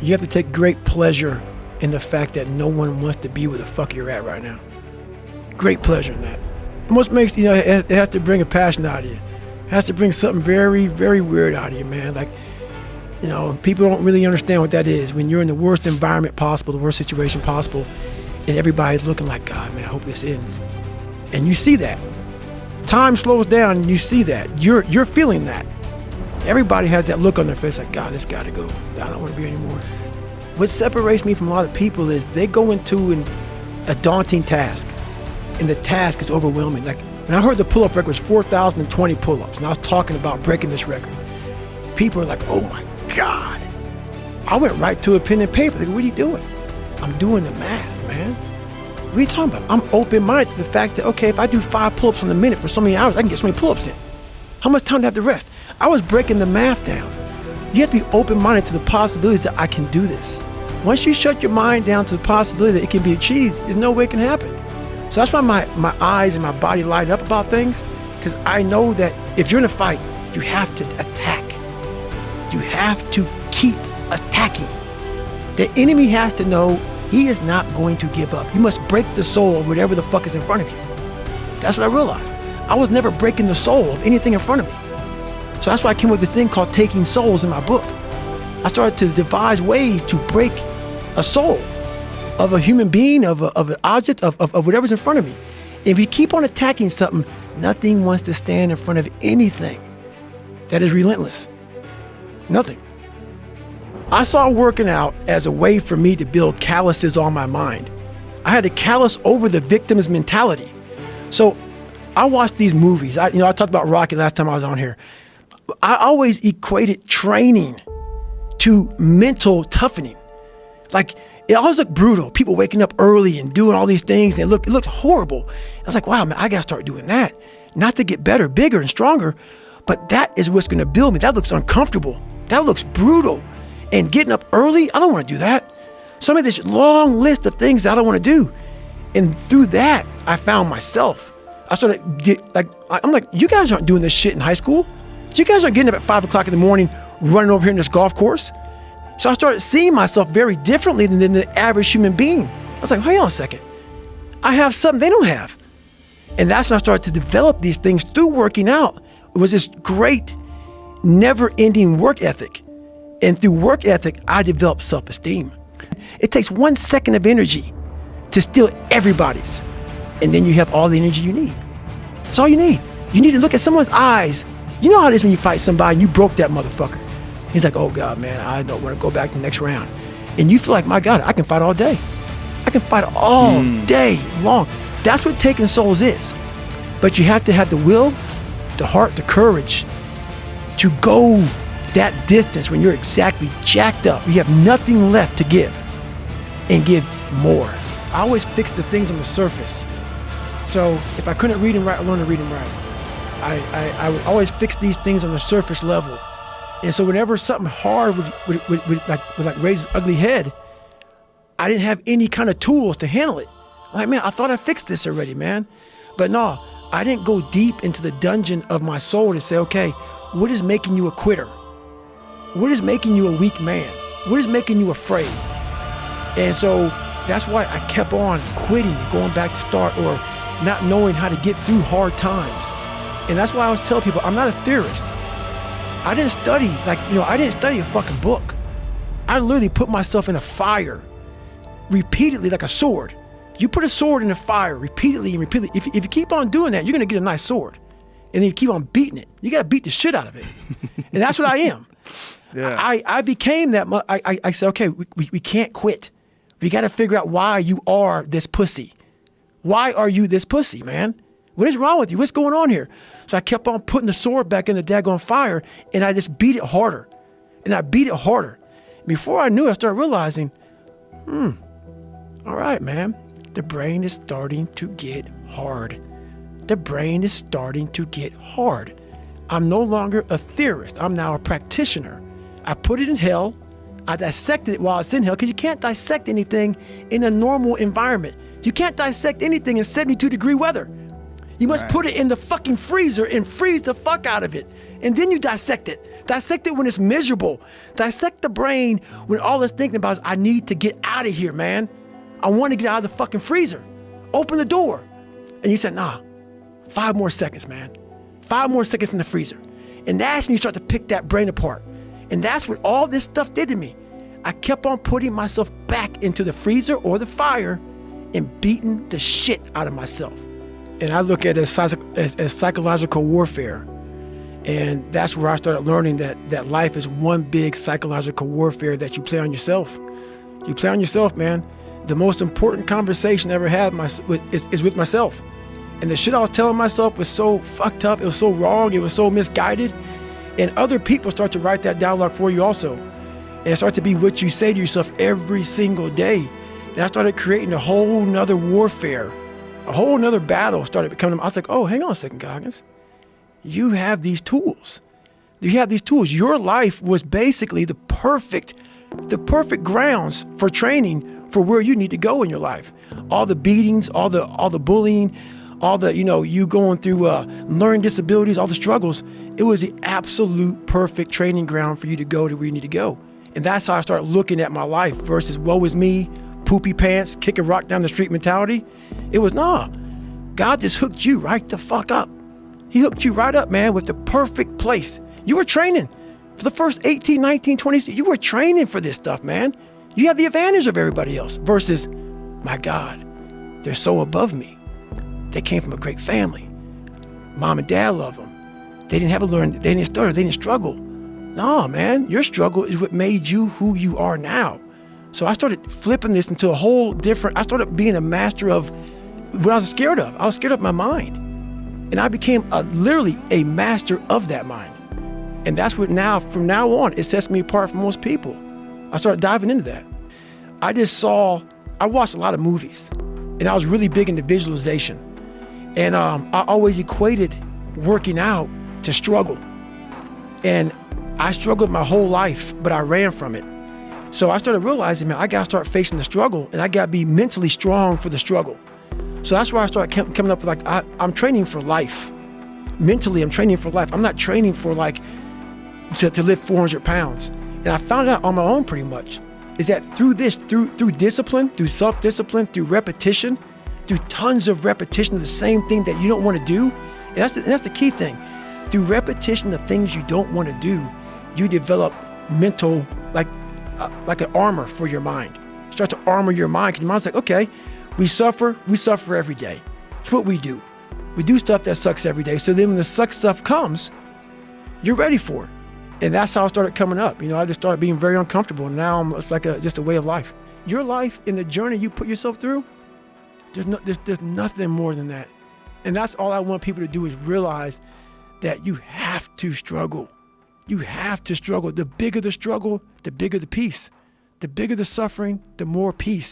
You have to take great pleasure in the fact that no one wants to be where the fuck you're at right now. Great pleasure in that. And what makes, it has to bring a passion out of you. It has to bring something very, very weird out of you, man. Like, people don't really understand what that is. When you're in the worst environment possible, the worst situation possible, and everybody's looking like, God, man, I hope this ends. And you see that. Time slows down and you see that. You're feeling that. Everybody has that look on their face like, God, this gotta go. I don't want to be here anymore. What separates me from a lot of people is they go into a daunting task, and the task is overwhelming. Like, when I heard the pull-up record was 4,020 pull-ups, and I was talking about breaking this record, people are like, oh my God. I went right to a pen and paper. Like, what are you doing? I'm doing the math, man. What are you talking about? I'm open-minded to the fact that, okay, if I do 5 pull-ups in a minute for so many hours, I can get so many pull-ups in. How much time do I have to rest? I was breaking the math down. You have to be open-minded to the possibilities that I can do this. Once you shut your mind down to the possibility that it can be achieved, there's no way it can happen. So that's why my eyes and my body light up about things, because I know that if you're in a fight, you have to attack. You have to keep attacking. The enemy has to know he is not going to give up. You must break the soul of whatever the fuck is in front of you. That's what I realized. I was never breaking the soul of anything in front of me. So that's why I came up with this thing called Taking Souls in my book. I started to devise ways to break a soul of a human being, of an object, of whatever's in front of me. And if you keep on attacking something, nothing wants to stand in front of anything that is relentless. Nothing. I saw working out as a way for me to build calluses on my mind. I had to callous over the victim's mentality. So I watched these movies. I talked about Rocky last time I was on here. I always equated training to mental toughening. Like, it always looked brutal. People waking up early and doing all these things, and it looked horrible. I was like, wow, man, I gotta start doing that. Not to get better, bigger, and stronger, but that is what's gonna build me. That looks uncomfortable. That looks brutal. And getting up early, I don't wanna do that. So I made this long list of things that I don't wanna do. And through that, I found myself. I started, I'm like, you guys aren't doing this shit in high school. You guys aren't getting up at 5 o'clock in the morning, running over here in this golf course. So I started seeing myself very differently than the average human being. I was like, hold on a second. I have something they don't have. And that's when I started to develop these things through working out. It was this great, never-ending work ethic. And through work ethic, I developed self-esteem. It takes 1 second of energy to steal everybody's. And then you have all the energy you need. That's all you need. You need to look at someone's eyes. You know how it is when you fight somebody and you broke that motherfucker. He's like, oh God, man, I don't want to go back to the next round. And you feel like, my God, I can fight all day. I can fight all day long. That's what taking souls is. But you have to have the will, the heart, the courage to go that distance when you're exactly jacked up. You have nothing left to give and give more. I always fix the things on the surface. So if I couldn't read and write, I learned to read and write. I would always fix these things on the surface level. And so whenever something hard would raise its ugly head, I didn't have any kind of tools to handle it. Like, man, I thought I fixed this already, man. But no, I didn't go deep into the dungeon of my soul to say, okay, what is making you a quitter? What is making you a weak man? What is making you afraid? And so that's why I kept on quitting and going back to start, or not knowing how to get through hard times. And that's why I always tell people, I'm not a theorist. I didn't study, I didn't study a fucking book. I literally put myself in a fire repeatedly like a sword. You put a sword in a fire repeatedly and repeatedly. If you keep on doing that, you're gonna get a nice sword. And then you keep on beating it. You gotta beat the shit out of it. And that's what I am. Yeah. I became that. I said, okay, we can't quit. We gotta figure out why you are this pussy. Why are you this pussy, man? What is wrong with you? What's going on here? So I kept on putting the sword back in the daggone fire, and I just beat it harder. And I beat it harder. Before I knew it, I started realizing, all right, man, the brain is starting to get hard. The brain is starting to get hard. I'm no longer a theorist. I'm now a practitioner. I put it in hell. I dissected it while it's in hell, because you can't dissect anything in a normal environment. You can't dissect anything in 72-degree weather. You must put it in the fucking freezer and freeze the fuck out of it. And then you dissect it. Dissect it when it's miserable. Dissect the brain when all it's thinking about is, I need to get out of here, man. I want to get out of the fucking freezer. Open the door. And you said, nah, 5 more seconds, man. 5 more seconds in the freezer. And that's when you start to pick that brain apart. And that's what all this stuff did to me. I kept on putting myself back into the freezer or the fire and beating the shit out of myself. And I look at it as psychological warfare. And that's where I started learning that life is one big psychological warfare that you play on yourself. You play on yourself, man. The most important conversation I ever had is with myself. And the shit I was telling myself was so fucked up. It was so wrong. It was so misguided. And other people start to write that dialogue for you also. And it starts to be what you say to yourself every single day. And I started creating a whole nother warfare. A whole nother battle started becoming. I was like, oh, hang on a second, Goggins. You have these tools. You have these tools. Your life was basically the perfect grounds for training for where you need to go in your life. All the beatings, all the bullying, all the, you going through learning disabilities, all the struggles. It was the absolute perfect training ground for you to go to where you need to go. And that's how I started looking at my life versus woe is me, poopy pants, kick a rock down the street mentality. It was, nah, God just hooked you right the fuck up. He hooked you right up, man, with the perfect place. You were training for the first 18, 19, 20, you were training for this stuff, man. You have the advantage of everybody else versus, my God, they're so above me. They came from a great family. Mom and dad love them. They didn't stutter, they didn't struggle. No, man, your struggle is what made you who you are now. So I started flipping this into a whole different, I started being a master of what I was scared of. I was scared of my mind. And I became literally a master of that mind. And that's what from now on, it sets me apart from most people. I started diving into that. I watched a lot of movies, and I was really big into visualization. And I always equated working out to struggle. And I struggled my whole life, but I ran from it. So I started realizing, man, I got to start facing the struggle, and I got to be mentally strong for the struggle. So that's why I started coming up with I'm training for life. Mentally, I'm training for life. I'm not training for to lift 400 pounds. And I found out on my own pretty much, is that through discipline, through self-discipline, through repetition, through tons of repetition of the same thing that you don't want to do, and that's the key thing. Through repetition of things you don't want to do, you develop mental, like an armor for your mind. You start to armor your mind, because your mind's like, okay, we suffer every day. It's what we do. We do stuff that sucks every day. So then when the suck stuff comes, you're ready for it. And that's how I started coming up. I just started being very uncomfortable. And now it's like just a way of life. Your life and the journey you put yourself through, there's nothing more than that. And that's all I want people to do is realize that you have to struggle. You have to struggle. The bigger the struggle, the bigger the peace. The bigger the suffering, the more peace.